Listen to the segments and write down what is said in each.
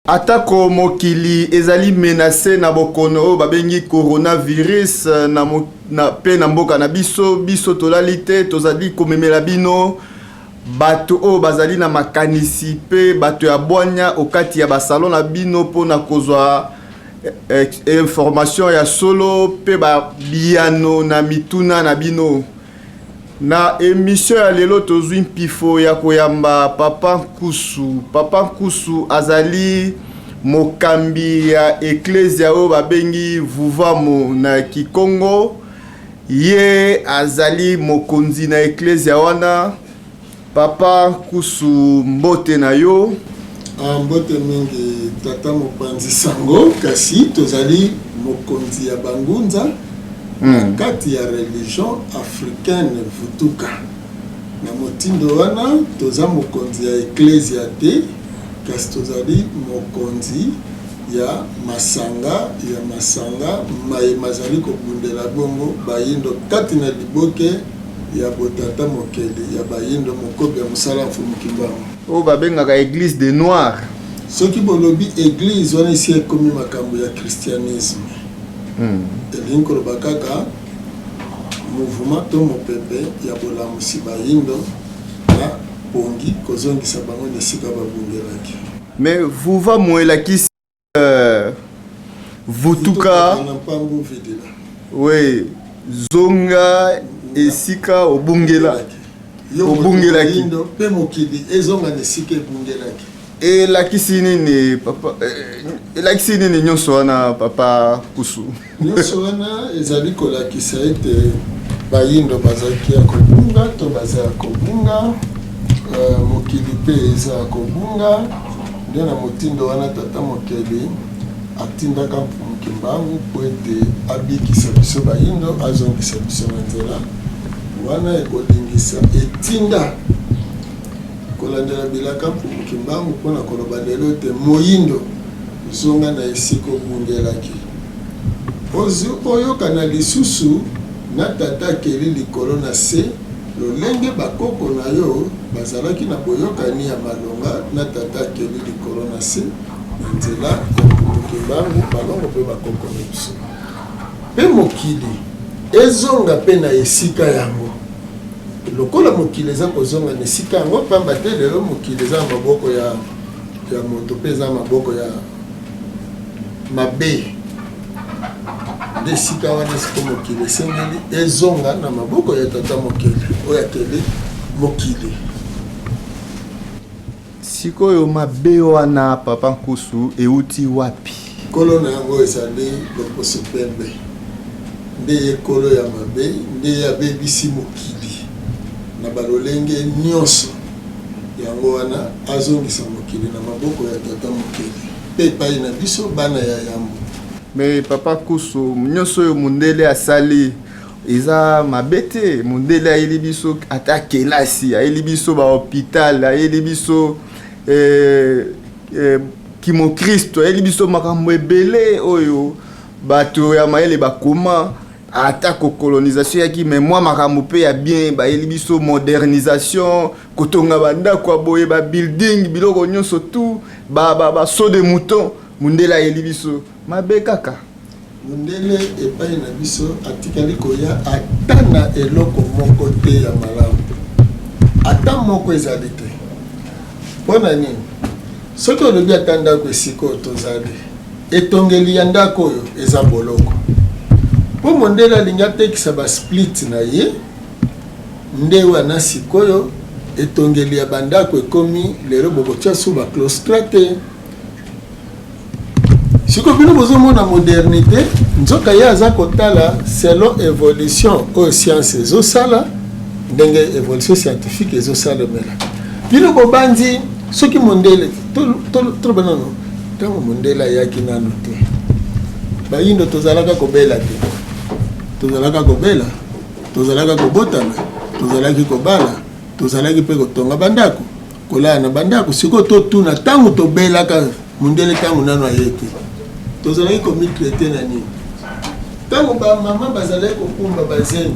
Atako mokili ezali menacé na bokono babengi coronavirus na pe na mboka na biso tolalite tozali komemela bino bato o bazali na makanisi pe bato ya bwanya okati ya basalon na bino pona kozwa information ya solo pe ba biano na mituna na bino. Na émission ya lelo tozwi mpifo ya koyamba Papa Nkusu azali mokambi ya eklezia o babengi Vuvamo na Kikongo. Ye azali mokonzi na eklezia wana. Papa Nkusu, mbote na yo. Mbote mingi tata mopanzi sango kasi tozali mokonzi ya bangunza kati ya religion africaine vutuka na motindo wana toza mokonzi ya eklezia te kasi tozali mokonzi ya masanga mazali kobundela bongo bayindo kati na liboke ya botata mokeli ya bayindo mokobi ya mosala mfumu kimbangu o babengaka église des noirs. Soki bolobi église wana isi ekomi makambo ya christianisme elingi koloba kaka mouvement to mopepe ya bolamusi bayindo na pongi kozongisa bango na esika babungelaki. Mais Vuvamo elakisi vutuka oui zonga esika obungelaki pe mokili ezonga na esika ebungelaki. Elakisi nini papa elakisi nini nyonso wana Papa Nkusu? Nyonso wana ezali kolakisa ete bayindo bazalaki ya kobunga to baza ya kobunga mokili pe eza ya kobunga nde na motindo wana tata mokeli atindaka mokimbangu po ete abikisa biso bayindo azongisa biso na nzela wana ekolingisa etinda kolandela bilaka mokimbangu mpona koloba lelo ete moyindo zonga na esika obungelaki oyokana lisusu na tata keli likolo na se lolenge bakoko na yo bazalaki na boyokani ya malonga na tata keli likolo na se na nzela ya mokimbangu balongo mpe bakoko na biso mpe mokili ezonga mpe na esika yango lokola mokili eza kozonga na esika yango pamba te lelo mokili eza maboko ya moto mpe eza maboko ya mabe nde esika wana esika mokili esengeli ezonga na maboko ya tata mokili oyo akeli mokili. Sikoyo mabe wana Papa Nkusu euti wapi? Kolo na yango ezali loposo pembe nde ye kolo ya mabe nde abebisi mokili na balolenge nyonso yango wana azongisa mokili na maboko ya tata mokili pe epai na biso bana ya yambo. Mais Papa Nkusu nyonso oyo mundele asali eza mabe te. Mundele ayeli biso ata kelasi, ayeli biso bahôpital, ayeli biso kimo Kristo, ayeli biso makambo ebele oyo bato ya mayele bakoma ata ko colonisation yaki mais moi makambo pe ya bien bayeli biso modernisation kotonga bandako aboye ba building biloko nyonso tout ba saut de mouton. Mundele ayeli biso mabe kaka. Mundele epai na biso atikali koya ata na eloko moko te ya malamu ata moko ezali te mpona nini soki olobi ata ndako esika oyo tozali etongeli ya ndako oyo eza boloko mpo mondele alingi atekisa basplit na ye nde wana sikoyo etongeli ya bandako ekomi lero bokotia su baclostra te. Siko bino bozomona modernité nzoka ye aza kotala selon évolution oyo science ezosala ndenge évolution scientifique ezosalemela bino bobandi soki mondele toloba nano ntango mondele ayaki nano te bayindo tozalaka kobela te tozalaka kobela tozalaka kobotana tozalaki kobala tozalaki mpe kotonga bandako kolala na bandako siko totuna ntango tobelaka mondele ntango nano ayeki tozalaki komitraite na nini ntango bamama bazalaki kokumba bazemi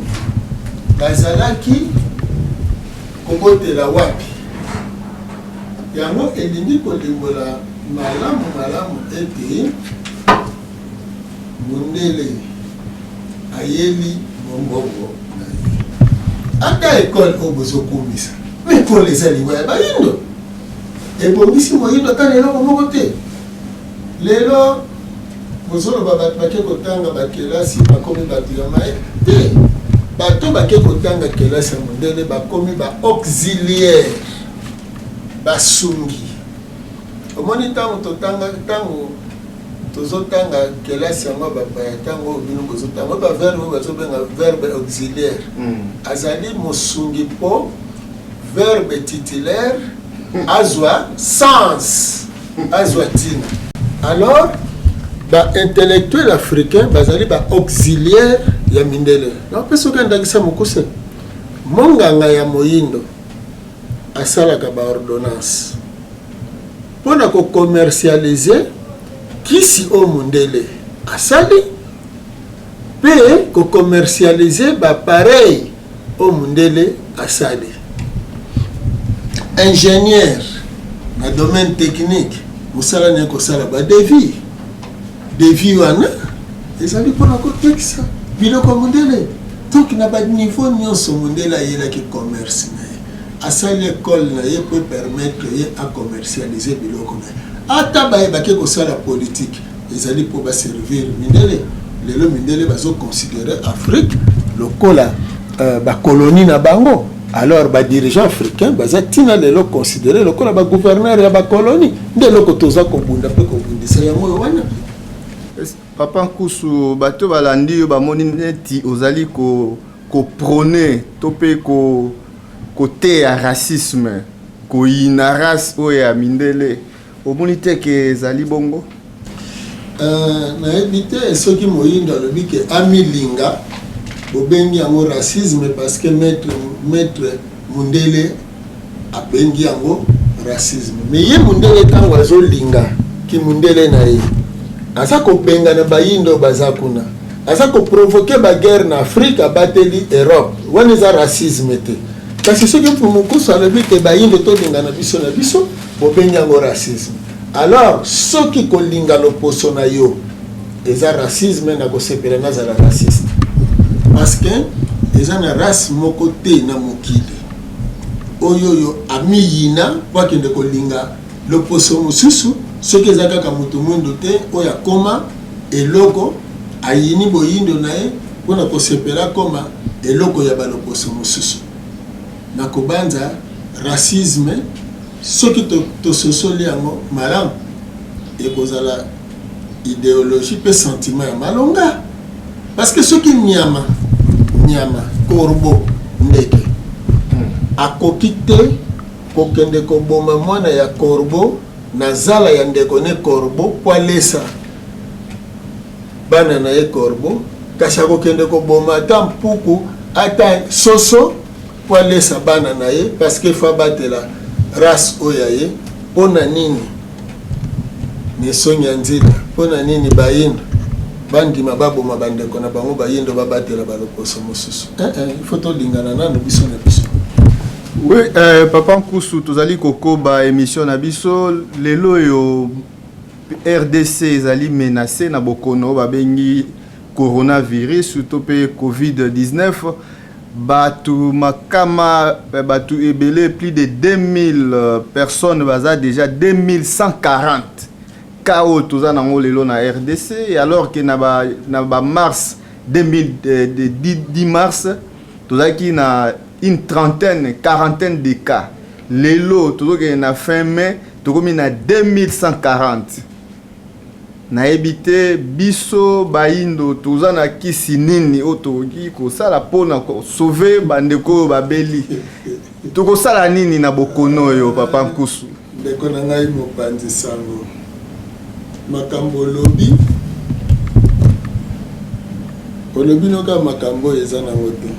bazalaki kobotela wapi yango elingi kolimbola malamu ete Mundele ayeli mombongo ata école obozo komisa école ezali waya bayindo ebongisi moyindo ata lelo moko te lelo bozoloba bato bake kotanga bakelasi bakomi bato ya mae te bato bake kotanga kelasi ya mondele bakomi baauxiliaire basungi omoni ntango totanga ntango tozotanga kelasi yango bapaya ntango bino bozotanga baverbe oyo bazobenga verbe auxiliaire azali mosungi mpo verbe titulaire azwa sens azwa ntina alors baintellectuel africain bazali baauxiliaire ya mindele napesi okendakisa mokuse monganga ya moyindo asalaka baordonnance mpona kokommercialize kisi o mundele asali pe kokommercialize bapareil o mundele asali ingénieur na domaine technique mosala ne kosala badevis devis wana ezali mpona kotekisa biloko mundele donc na baniveau nyonso mundele ayelaki commerce na ye asali école na ye po permettre ye acommercialize biloko na ye ata bayebaki kosala politique ezali mpo baservir mindele lelo mindele bazoconsidere Afrique lokola bakolonie na bango alors badirigeant africain baza ntina lelo considere lokola bagouverneur ya bakolonie nde eloko toza kobunda mpe kobundisa yango oyo wana Papa Nkusu bato balandi yo bamoni neti ozali koprone to mpe koteya racisme koyina race oyo ya mindele omoni te ke ezali bongo nayebi te soki moyindo alobi ke amilinga bobengi yango racisme parce que maître mundele abengi yango racisme mais ye mundele ntango azolinga ki mundele na ye aza kobenga na bayindo baza kuna aza koprovoke baguerre na Afrique abateli Europe wana eza racisme te kasi soki mokusu alobi ke bayindo tolinga na biso bobengi yango racisme alors soki kolinga loposo na yo eza racisme na kosepela nazala raciste parce que eza na race moko te na mokili oyo amiyina po akende kolinga loposo mosusu soki eza kaka moto mwindo te oyo akoma eloko ayini boyindo na ye mpona kosepela koma eloko ya baloposo mosusu na kobanza racisme soki tososoli yango malamu ekozala idéologie pe sentiment ya malonga parce que soki nyama korbo ndeke akoki te kokende koboma mwana ya korbo na zala ya ndeko ne korbo po alesa bana na ye korbo kasi akokende koboma ata mpuku ata soso po alesa bana na ye parce que fa batela race oya ye mpona nini nesongi ya nzela mpona nini bayindo bandima baboma bandeko na bango bayindo babatela baloposo mosusu il faut tolingana nano biso na biso. Oui, Papa Nkusu tozali kokoba émission na biso lelo yo RDC ezali menacé na bokono babengi coronavirus to pe COVID-19 batu makama batu ebele plus de 2000 personnes baza déjà 2140 KO toza nango lelo na RDC et alors que na ba mars 10 mars tozaki na une quarantaine de cas lelo tozoke na fin mai tokomi na 2140 na ebite biso bayindo toza na kisi nini otoki kosala pona sauver bandeko babeli tokosala nini na bokono yo Papa Nkusu ndeko na ngai mopanzi sango makambo lobi noka makambo eza na ngote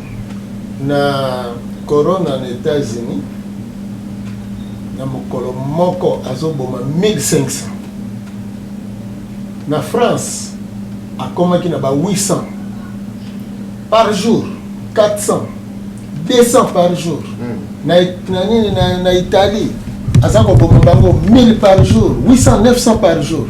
na corona na États-Unis na mokolo moko azoboma 1500 na France akomaki na ba 800 par jour 400 200 par jour na Italie aza koboma bango 1000 par jour, 800, 900 par jour.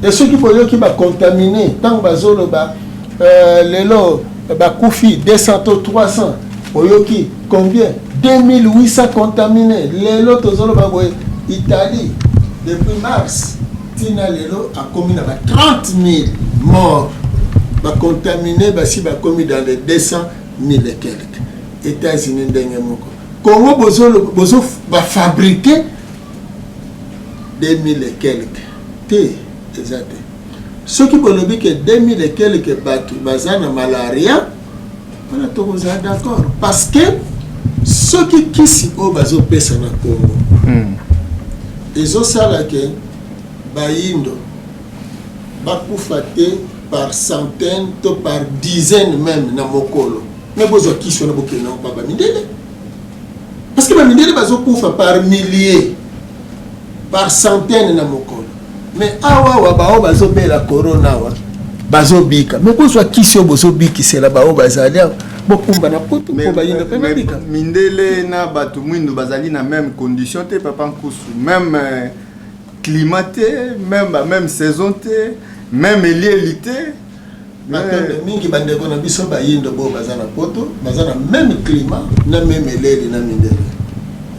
Et ceux qui boyoki ba contaminé, tant bazoloba lelo ba kufi 200 ou 300, boyoki combien? 2800 contaminés. Lelo tozoloba boy Italie depuis mars, tina lelo a commis na 30 000 morts. Ba contaminé basi ba commis dans les 200 000 et quelques. États-Unis ndenge moko. Congo bozo va fabriquer 2000 et quelques. Exact. Ceux qui veulent dire que 2000 et quelques bazar na malaria, on a tous d'accord. Parce que ceux qui si au bazo pesa na Congo, ils ont ça là que bayindo bakufate par centaines, par dizaines même na mokolo. Mais bozo qui sont na bokena pa ba mindele. Parce que ba mindele bazo kufa par milliers, par centaines na mokolo. Mais awa bao bazo be la corona wa bazo bika. Mais bozo qui sont bozo biki c'est là bao bazali bokumba na poto ko bayinda pe bika. Mindele na batu mwindo bazali na même condition te papa nkusu, même climaté, même saison te, même liélité. Matembe mingi bandeko na biso bayindo bo bazana poto, bazana même climat, na même leli na mindele.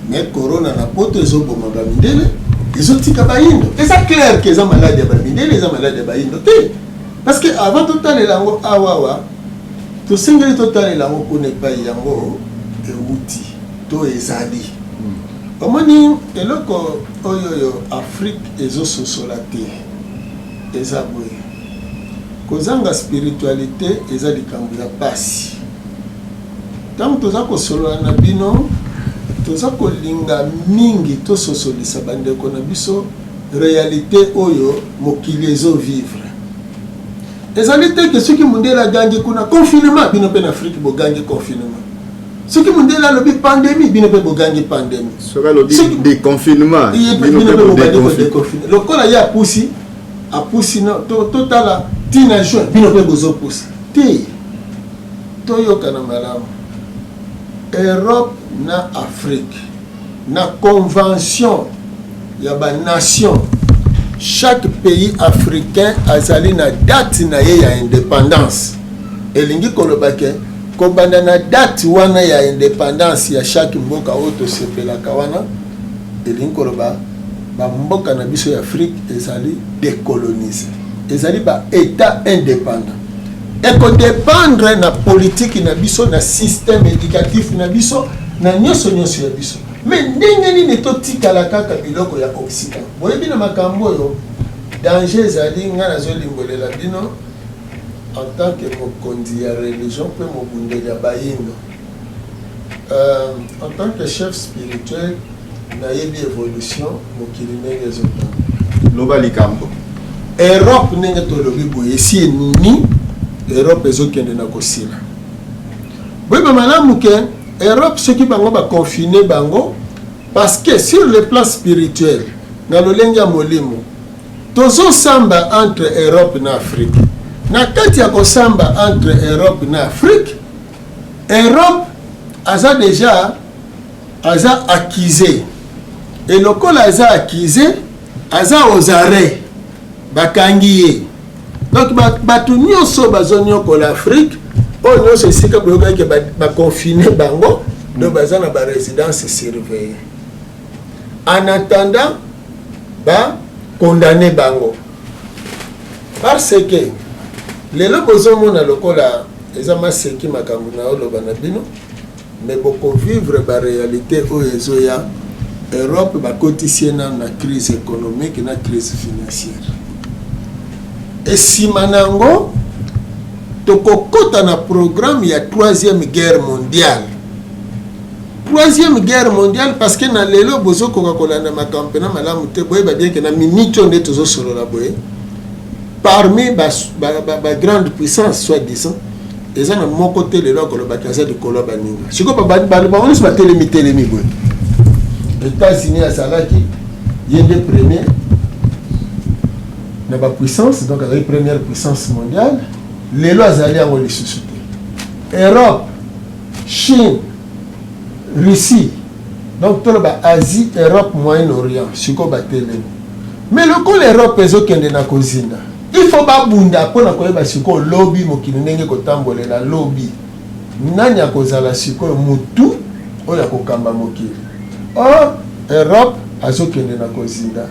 Mais corona na poto ezo boma ba mindele, ezo tika bayindo. Et ça clair que eza malade ba mindele, eza malade ba yindo te. Parce que avant total elango awawa, to singeli total elango ko ne pa yango euti to ezali. Omoni eloko oyo Afrique ezo sosolate. Eza boye. Kozanga spiritualité eza likambo ya pasi. Tant toza kosolola na bino, toza kolinga mingi to sosolisa bandeko na biso réalité oyo mokili ezo vivre. Ezali te que ceux qui mundela gangi kuna confinement bino pe na Afrique bo gangi confinement. Ceux qui mundela lobi pandémie bino pe bo gangi pandémie. Sera lobi déconfinement bino pe bo gangi déconfinement. Lokola ya pusi a pusi no totala tina joie bino pe bozo pousse ti toyoka na malamu Europe na Afrique na convention ya ba nation chaque pays africain azali na date na ye ya indépendance elingi kolobake kobanda na date wana ya indépendance ya chaque mboka oto sepelaka wana elingi koloba ba mboka na biso ya Afrique ezali décolonisé. Ezali ba état indépendant. Et qu'on dépendre na politique na biso na système éducatif na biso na nyoso ya biso. Mais ndenge ni totika la kaka biloko ya Occident. Boyebi na makambo yo danger ezali nga na zo limbolela bino en tant que mokonzi ya religion pe mobundeli ya bayindo. En tant que chef spirituel na yebi évolution mokili ndenge ezotanga. Loba likambo. Europe nenge tolobi boye si nini Europe ezokende na kosila. Boye ba malamu ke Europe ceux qui bango ba confiner bango parce que sur le plan spirituel na lolenga molimo tozo samba entre Europe na Afrique. Na kati ya kosamba entre Europe na Afrique, Europe aza déjà aza accusé. Et lokola aza accusé, aza aux arrêts. Bakangiye. Donc batu nyonso bazonyo l'Afrique, o nyonso esika boyoka ke ba confiner bango, donc baza na ba résidence surveillée. En attendant ba condamner bango. Parce que lelo bozomona lokola ezama seki makambo na oloba na bino, mais boko vivre ba réalité o ezoya Europe ba kotisie na crise économique na crise financière. Et si manango tokokota na programme ya 3e guerre mondiale. 3e guerre mondiale parce que na lelo bozo koka kolanda makampena malamu te boye ba bien que na minute onde tozo solo la boye. Parmi ba grande puissance soi-disant, ils ont mon côté le loko le bakaza de koloba ninga. Siko ba on se battait les boye. Les États-Unis à Salaki, yende premier na ba puissance, donc la première puissance mondiale, les lois allaient en les sociétés. Europe, Chine, Russie, Donc tout le Asie, Europe, Moyen-Orient, c'est quoi batelé. Mais le coup l'Europe est aucun de na cosine. Il faut pas bunda pour na koyeba siko lobby mokili ndenge kotambolela lobby. Nani akozala siko mutu oya kokamba mokili. Or Europe azokende na cosine.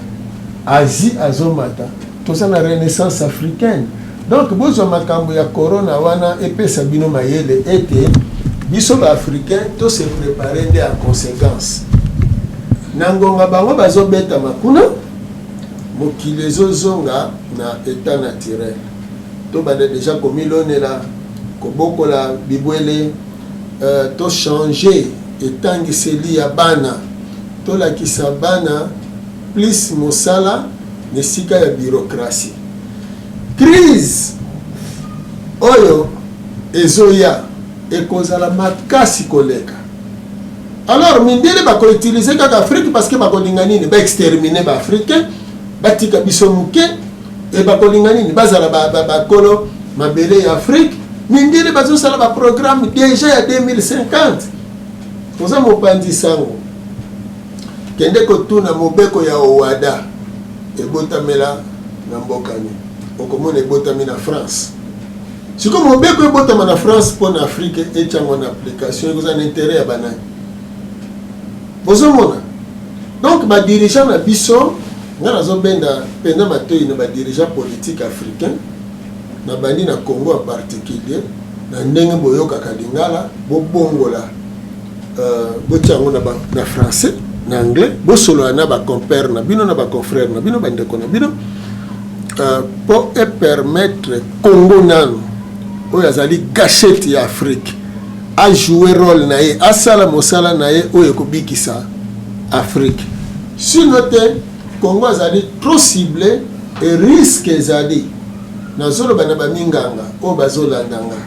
Asie azomata. Tout ça na renaissance africaine. Donc bozo makambo ya corona wana epesa bino mayele ete biso ba africain to se préparer de en conséquence. Nangonga bango bazobeta makuna mokili ezozonga na état naturel. To bade déjà komilonela kobokola bibwele to changer etangiseli ya bana to lakisa bana plus mosala nesika ya bureaucratie. Crise oyo ezoya ekozala makasi koleka. Alors mindele bako utiliser kaka Afrique parce que bako linganini ba exterminer ba africain batika biso muke e bako linganini bazala ba kolo mabele ya Afrique mindele bazo sala ba programme déjà ya 2050. Poza mopandi sango kende kotuna mobeko ya Owada ebotamela na mbokani okomona ebotami na France. Si comme mobeko ebotama na France pour na Afrique et chango na application vous en intérêt à banane. Bozomona. Donc ba dirigeant na biso ngana zo benda penda matoyi na ba dirigeant politique africain na bandi na Congo en particulier na ndenge boyoka kadingala bobongola bochango na français na anglais bosolo na ba compère na bino na ba confrère na bino bandeko na bino pour permettre Congo nano oyo azali gâchette ya Afrique a jouer rôle na ye asala mosala na ye oyo kobikisa Afrique. Sinon te Congo azali trop ciblé et risque ezali na zolo bana ba minganga o bazolandanga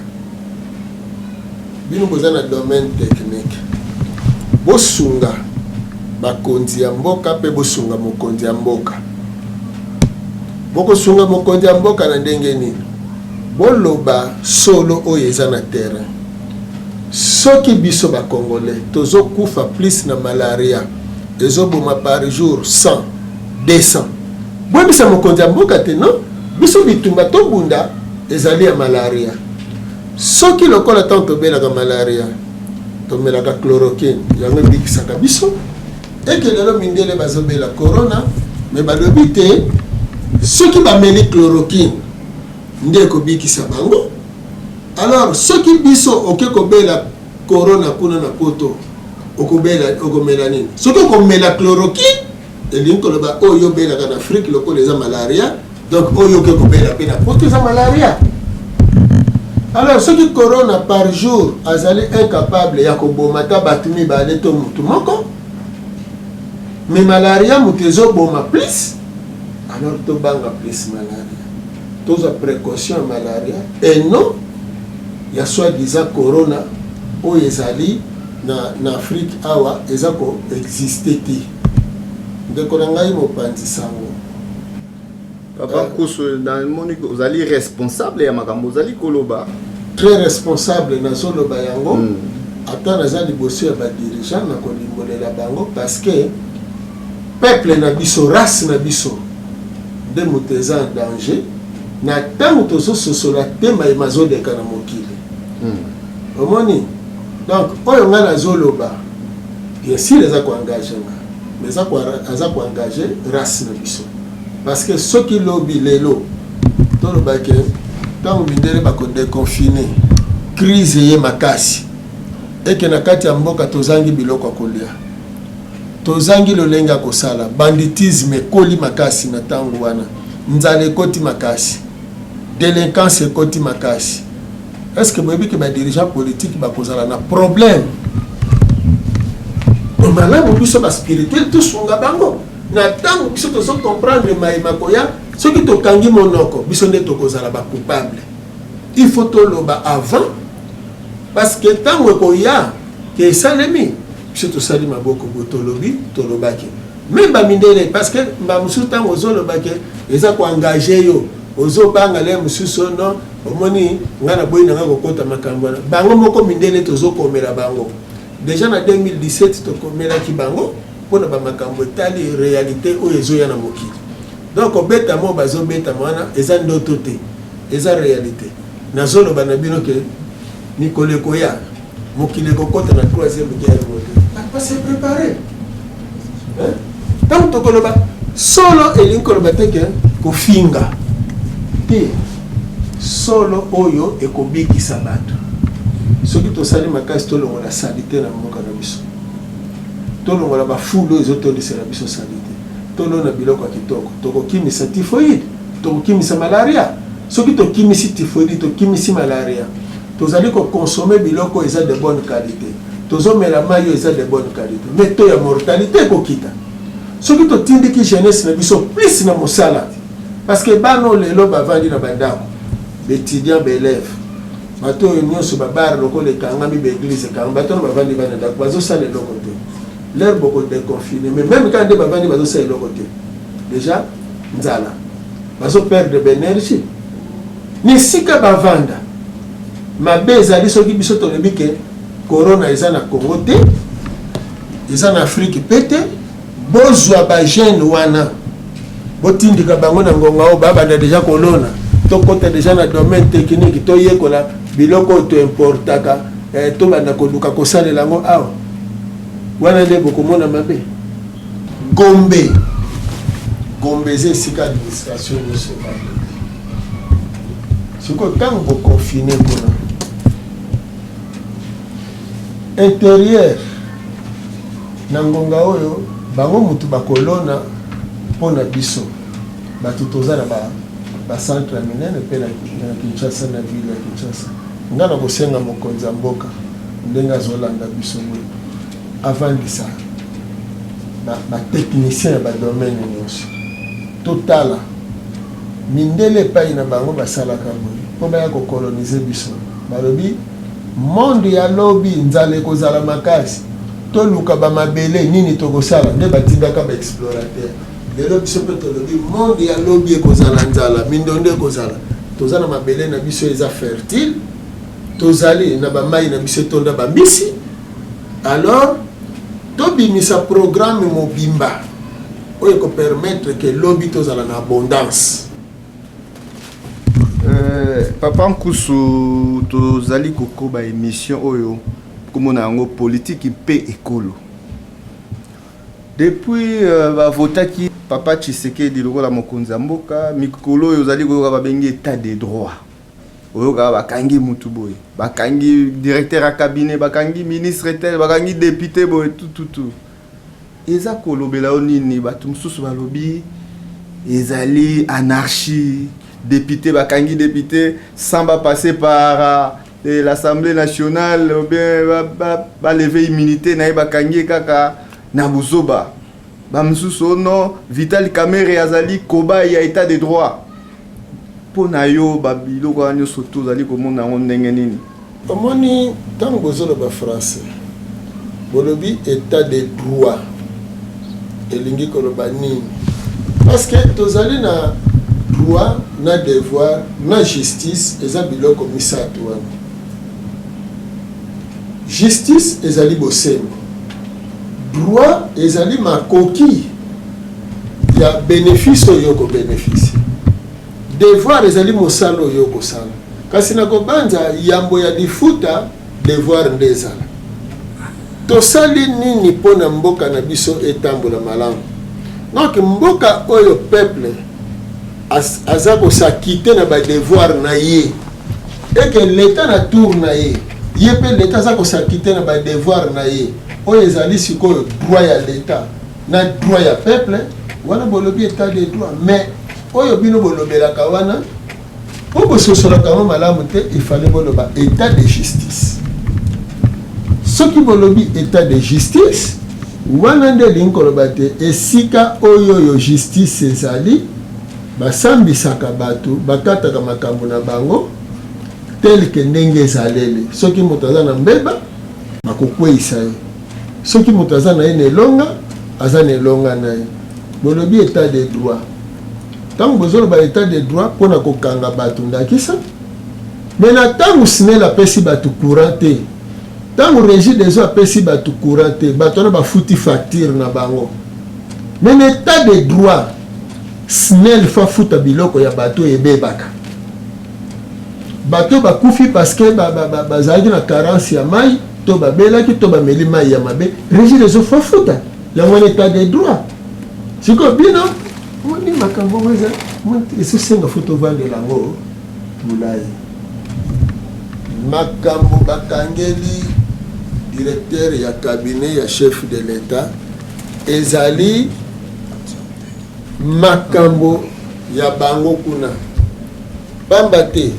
bino bozana domaine technique bosunga bakonzi ya mboka pe bosunga mokonzi ya mboka boko sunga mokonzi ya mboka na ndenge nini boloba solo oyo eza na terrain soki biso ba congolais tozo kufa plus na malaria ezoboma par jour 100 200 bwebisa mokonzi ya mboka te non biso bitumba to bunda ezali ya malaria soki lokola tant tobelaka malaria tomelaka chloroquine yango bikisaka biso ekelelo mindele bazobela corona mais balobi te soki bameli chloroquine nde kobikisa bango. Alors soki biso oke kobela corona kuna na poto okomela nini soki okomela chloroquine elingi koloba oyo belaka na Afrique lokola eza malaria donc oyo oke kobela pe na poto eza malaria. Alors soki corona par jour azali incapable ya koboma ta bato mibale to mutu moko mais malaria mutu ezoboma plus alors to banga plus malaria toza précaution malaria et non ya soi-disant corona oyo ezali na Afrique awa eza ko exister te ndeko na ngai mopanzi sango papa kuso dans le monde vous allez responsable ya makambo vous allez koloba très responsable na zoloba yango ata naza liboso ya ba dirigeant na kolimbolela bango parce que peuple na biso race na biso de muteza en danger na tango tozo sosola tema e mazodeka na mokili omoni donc oyo nga na zoloba bien sûr eza ko engager mais aza ko engager race na biso parce que soki lobi lelo toloba ke tango mindele bako déconfiner crise ye makasi eke na kati ya mboka tozangi biloko kolia tozangi lolenga kosala banditisme ekoli makasi na tango wana nzala ekoti makasi délinquance ekoti makasi. Est-ce que boyebi ke ba dirigeant politique bakozala na problème malamu biso ba spirituel to sunga bango na tango biso tozo comprendre maima koya soki tokangi monoko biso nde tokozala ba coupable. Il faut toloba avant parce que tango koya ke salemi biso tosali maboko botolobi tolobaki même ba mindele parce que ba musu tango zolobaki eza ko engager yo ozo banga le mususu no omoni ngana boyi na ngako kota makambo bango moko mindele tozo komela bango déjà en 2017 tokomelaki bango mpona bamakambo etali réalité oyo ezoya na mokili. Donc obeta mo bazobeta mwana eza ndoto te, eza réalité. Nazoloba na bino ke Nicolas Koya mokili kokota na 3e guerre mondiale pas se préparer. Tant tokoloba solo elinkoloba teke kofinga te solo oyo ekobikisa bato. Soki tosali makasi tolongola salite na mboka na biso, tolongola bafulo ezotondisela biso salite, tolona biloko ya kitoko, tokokimisa typhoïde, tokokimisa malaria. Soki tokimisi typhoïde, tokimisi malaria, tozali kokonsome biloko eza de bonne qualité, tozomela mayo eza de bonne qualité, mais to ya mortalité kokita. Soki totindiki jeunesse na biso plus na mosala, parce que bano lelo bavandi na bandako, étudiants élèves, bato oyo nyonso babara lokola ekangami baeglise ekangami bato na bavandi bana ndako bazosala eloko te. L'air beaucoup déconfiné, mais même quand des bavandi bazosala eloko te, déjà nzala bazo perdre de l'énergie. Ni sika bavanda mabe ezali soki biso tolobi ke corona eza na Congo te, eza na Afrique pete, bozwa ba jeune wana botindika bango na ngonga o babanda déjà kolona tokota déjà na domaine technique to yekola biloko to importaka to banda koluka kosalela ngo awa wana nde bokomona mabe. Gombe ze sika administration nyonso banda siko tango boconfiné kuna intérieur na ngonga oyo bango mutu bakolona mpona biso bato toza na bacentre ya minene mpe na Kinshasa na ville ya Kinshasa. Nga na kosenga mokonzi ya mboka ndenge azolanda biso moyo avandisa batechnicien ya badomaine nyonso totala mindele epai na bango basalaka boye mpo baya kokolonize biso. Balobi monde ya lobi nzala ekozala makasi, toluka bamabele nini tokosala nde batindaka baexplorateur. Lelo biso mpe tolobi monde ya lobi ekozala nzala, mindondo ekozala, toza na mabele na biso eza fertile, tozali na bamai na biso etonda bambisi. Alors tobimisa programme mobimba oyo ekopermettre ke lobi tozala na abondance. Papa Nkusu tozali kokoba émission oyo komona yango politique mpe ekolo. Depuis bavotaki Papa Tshisekedi lokola mokonzi ya mboka, mikolo oyo ozali koyoka babengi état de droit. Oyoka bakangi mutu boye, bakangi directeur ya cabinet, bakangi ministre tel, bakangi député boye tout. Eza kolobela onini bato mosusu balobi ezali anarchie. Député bakangi député sans passer par l'Assemblée nationale ou bien lever immunité na bakangi kaka na buzoba bamsusu no Vital Kamerhe azali koba ya état de droit pona yo babilo kwa nyo soto zali komona ndenge nini omoni tango bozolo ba français bolobi état de droit elingi koloba nini parce que tozali na droit na devoir na justice eza biloko misato wana. Justice ezali bosembo, droit ezali makoki ya bénéfice oyo ko bénéfice, devoir ezali mosalo oyo ko sala. Kasi na kobanza yambo ya difuta devoir ndezala tosali nini pona mboka na biso etambola malamu. Donc mboka oyo peuple aza kosakite na ba devoir na ye et que l'état na tour na ye pe l'état aza kosakite na ba devoir na ye oyo ezali sikoyo droit ya l'état na droit ya peuple wana bolobi état de droit. Mais oyo bino bolobelaka wana po bososolaka malamu te, il fallait boloba état de justice. Soki bolobi état de justice wana nde linkoloba te esika oyo yo justice ezali basambisaka bato bakataka makambo na bango tel que ndenge ezalele. Soki moto aza na mbeba bakokweyisa ye, soki moto aza na ye na elonga aza na elonga na ye. Bolobi état de droit. Tango bozoloba état de droit mpona kokanga bato ndakisa, mais na tango sinela pesi bato courant te, tant régime des eaux apesi bato courant te bato na bafuti facture na bango mais l'état de droit snel fa futa biloko ya bato ebebaka bato bakufi parce que bazalaki na carence ya mai to babelaki to bameli mai ya mabe régime des eaux fa futa yango l'état de droit siko bino moni makambo ngoza esosenga futa ovandela yango mulai makambo bakangeli directeur ya cabinet ya chef de l'état ezali makambo ya bango kuna pamba te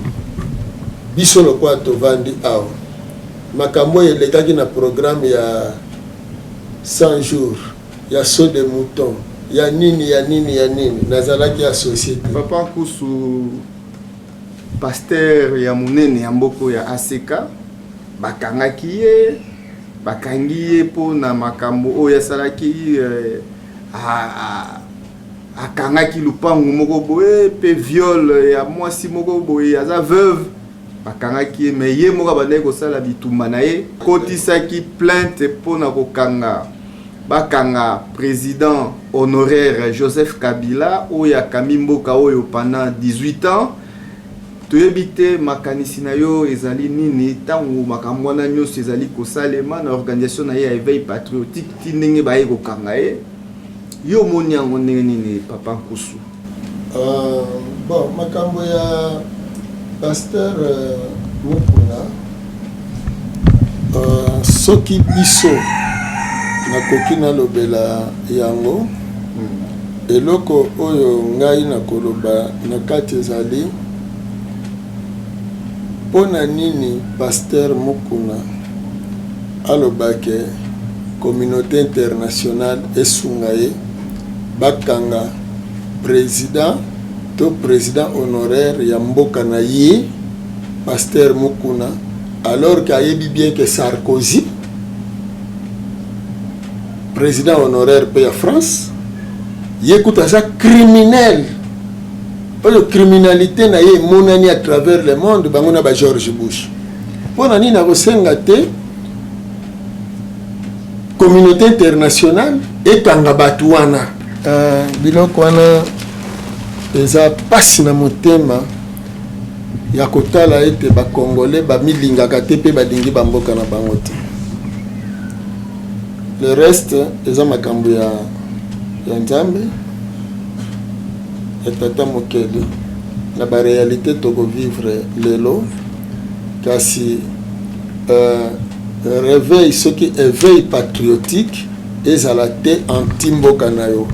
biso lokwa tovandi awa makambo elekaki na programme ya 100 jours ya saut de mouton ya nini nazalaki ya société papa kusu pasteur ya munene ya mboko ya ACK bakangaki ye bakangi ye po na makambo oyo asalaki akangaki lupangu moko boye pe viol ya mwasi moko boye aza veuve bakangaki ye mais ye moko abandaki kosala bitumba na ye kotisaki plainte po na kokanga bakanga président honoraire Joseph Kabila oyo akami mboka oyo pendant 18 ans toyebi te makanisi na yo ezali nini ntango makambo wana nyonso ezali kosalema na organisation na ye ya éveil patriotique ti ndenge baye kokanga ye yo omoni yango ndenge nini papa Nkusu? Bon, makambo ya pasteur Mukuna soki biso nakoki nalobela yango eloko oyo ngai nakoloba na kati ezali pona nini pasteur Mukuna alobake communauté internationale esunga ye bakanga président honoraire ya mboka na ye pasteur Mukuna alors qu'ayebi bien que Sarkozy président honoraire pe ya France yekuta za criminel oyo criminalité na ye monani à travers le monde bango na ba George Bush pona nini akosenga te communauté internationale ekanga bato wana biloko wana eza pasi na motema ya kotala ete bakongole bamilingaka te mpe balingi bamboka na bango te. Le reste eza makambo ya nzambe ya tata mokeli na baréalité tokovivre lelo kasi réveil soki éveil patriotique ezala te anti-mboka na yo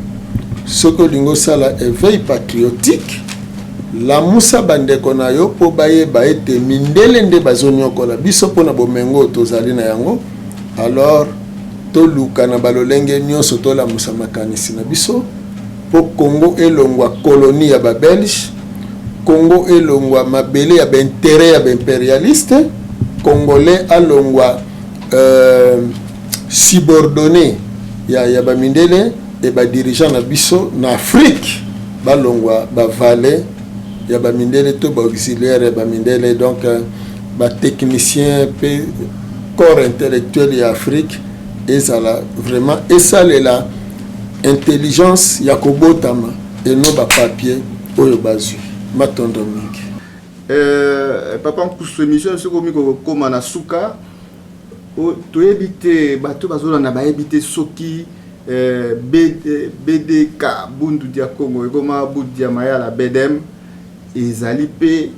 soki olingi osala éveil patriotique lamusa bandeko na yo mpo bayeba ete mindele nde bazonyokola biso mpona bomengo tozali na yango alors toluka na balolenge nyonso tolamusa makanisi na biso mpo Congo elongwa colonie ya babelge, Congo elongwa mabele ya baintere ya baimpérialiste, congolais alongwa subordonné ya bamindele e badirigeant na biso na Afrique balongwa bavale ya bamindele to baauxiliaire ya bamindele donc batechnicien pe corps intellectuel ya Afrique ezala vraiment esalela intelligence ya kobotama eno bapapier oyo bazwi matondo mingi. Papa Nkusu émission sokomi kokoma na suka toyebi te bato bazolanda bayebi te soki BDK Bundu dia Congo ekoma Bundu dia Mayala BDM ezali pe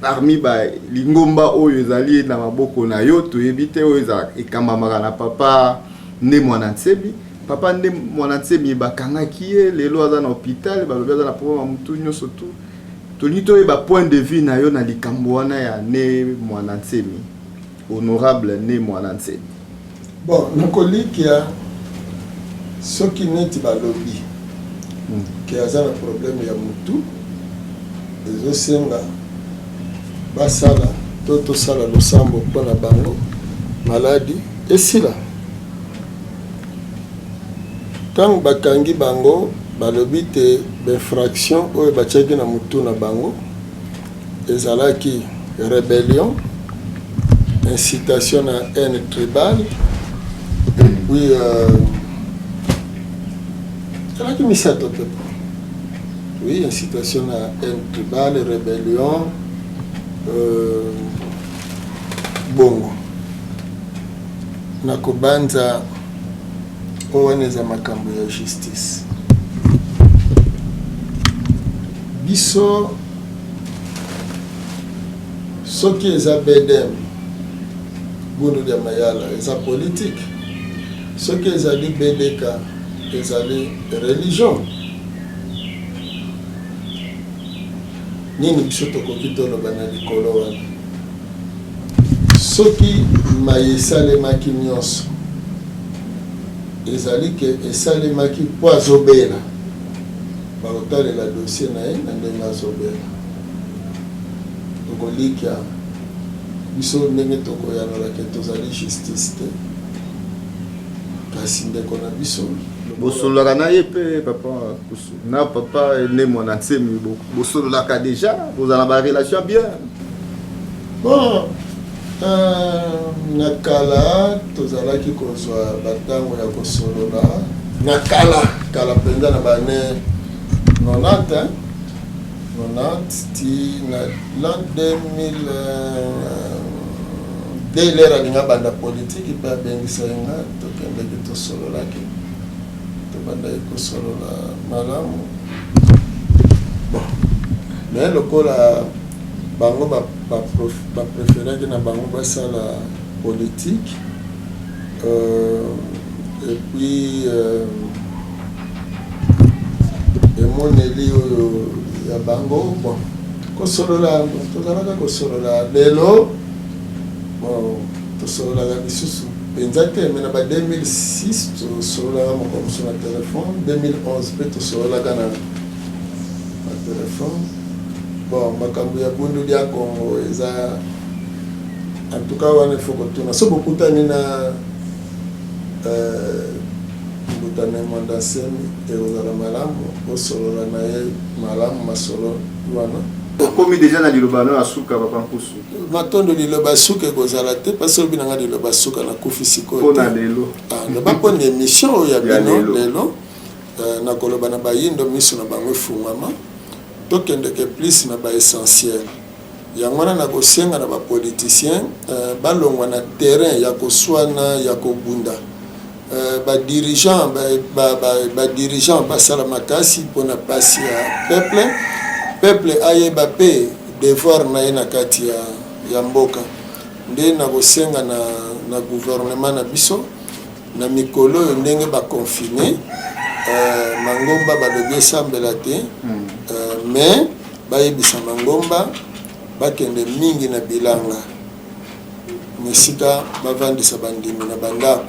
parmi ba lingomba oyo ezali na maboko na yo toyebi te oyo ekambamaka na papa nde mwana Nsebi papa nde mwana Nsebi bakangaki ye lelo aza na hôpital balobi aza na problème mutu nyonso tu toni toyeba point de vue na yo na likambo wana ya ne mwana Nsebi honorable ne mwana Nsebi. Bon, nakolikia soki neti balobi ke aza na problème ya mutu ezosenga basala to tosala losambo mpona bango maladi esila ntango bakangi bango balobi te bainfraction oyo batiaki na mutu na bango ezalaki rébellion, incitation à haine tribale. Oui, oui, incitation à haine tribale, rébellion, bongo. Nakobanza owaneza makambo ya justice. Biso soki eza bedem bundu ya mayala eza politique. Soki ezali BDK ezali religion. Nini biso tokoki toloba na likolo wana? Soki mayesalemaki nyonso ezali ke esalemaki po azobela bakotalela dossier na ye na ndenge azobela. Tokolikya biso ndenge tokoyanolaka tozali justice te, kasi ndeko na biso bosololaka na ye mpe papa kusu na papa ene mwana nsemi bosololaka déjà bozala barelation bien. Bon, na kala tozalaki kozwa batango ya kosolola na kala mpenza na bane 90 ti na l'an 2000 dès l'ère alinga banda politique mpe abengisa yenga tokendeki tosololaki tobandaki kosolola malamu. Bon, mais lokola bango bapréféraki na bango basala politique et puis emoneli oyo ya bango. Bon, kosolola tozalaka kosolola lelo tosololaka lisusu mpenza te, me na ba 2006 tosololaka mokomoso na telefone, 2011 mpe tosololaka na telefone. Bon, makambo ya bunduli ya Congo eza en tout cas wana ifo kotuna so bokutani na butane mwanda semi eozala malamu osolola na ye malamu masolo wana. Okomi déjà na liloba na asuka papa Nkusu. Matondo liloba suka ekozala te parce que binanga liloba suka na kufi sikoyo. Pona lelo. Loba pona émission ya bino lelo na koloba na bayindo miso na bango fungama. Tokendeke plus na ba essentiel. Yango na kosenga na ba politicien balongwa na terrain ya koswana ya kobunda. Ba dirigeant ba dirigeant basala makasi pona pasi ya peuple ayeba pe devoir na ye na kati ya mboka. Nde na kosenga na gouvernement na biso na mikolo ndenge ba confiner mangomba balobi esambela te. Mais bayebisa mangomba bakende mingi na bilanga mesika bavandisa bandimi na bandako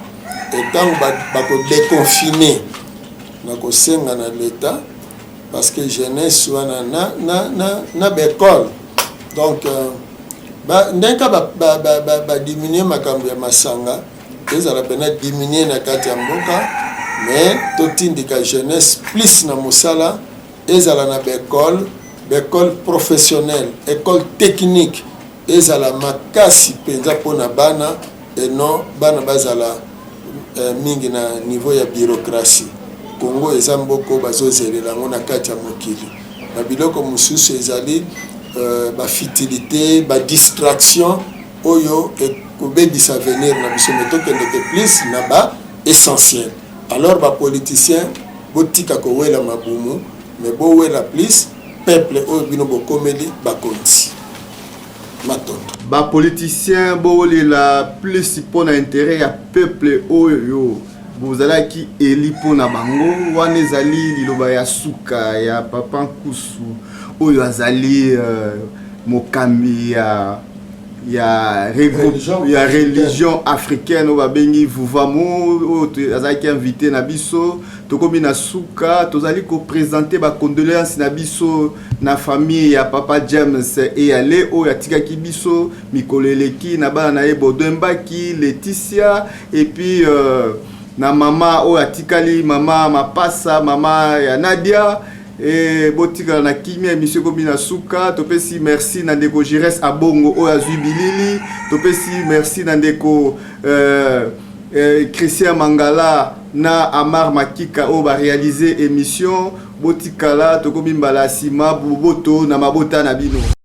etango bako déconfiner na kosenga na l'État parce que jeunesse wana na bekole donc ndenka ba diminuer makambo ya masanga ezala pena diminuer na kati ya mboka, mais totindika jeunesse plus na mosala ezala na bekole professionnelle, école technique ezala makasi penza pona bana et non bana bazala mingi na niveau ya bureaucratie. Congo eza mboko bazozelela ngo na kati ya mokili na biloko mosusu ezali ba futilité ba distraction oyo ekobebisa avenir na biso metokendeke plus na ba essentiel. Alors ba politicien botika kowela mabumu mais bowela plus peuple oyo bino bokomeli bakonti matondo. Ba politicien bolela plus pona intérêt ya peuple oyo bozalaki eli pona bango wana ezali liloba ya suka ya papa Nkusu oyo azali mokambi ya religion africaine oyo babengi Vuvamo oyo azalaki invité na biso tokomi na suka tozali kopresente bacondoléance na biso na famille ya papa James eyale oyo atikaki biso mikolo eleki na bana na ye Bodembaki Laetitia et puis na mama oyo atikali mama Mapasa mama ya Nadia et botika na kimia émission comme na suka topesi merci na ndeko Jires Abongo o azui bilili topesi merci na ndeko Christian Mangala na Amar Makika o ba réaliser émission botika la tokomi mbala sima boboto na mabota na bino.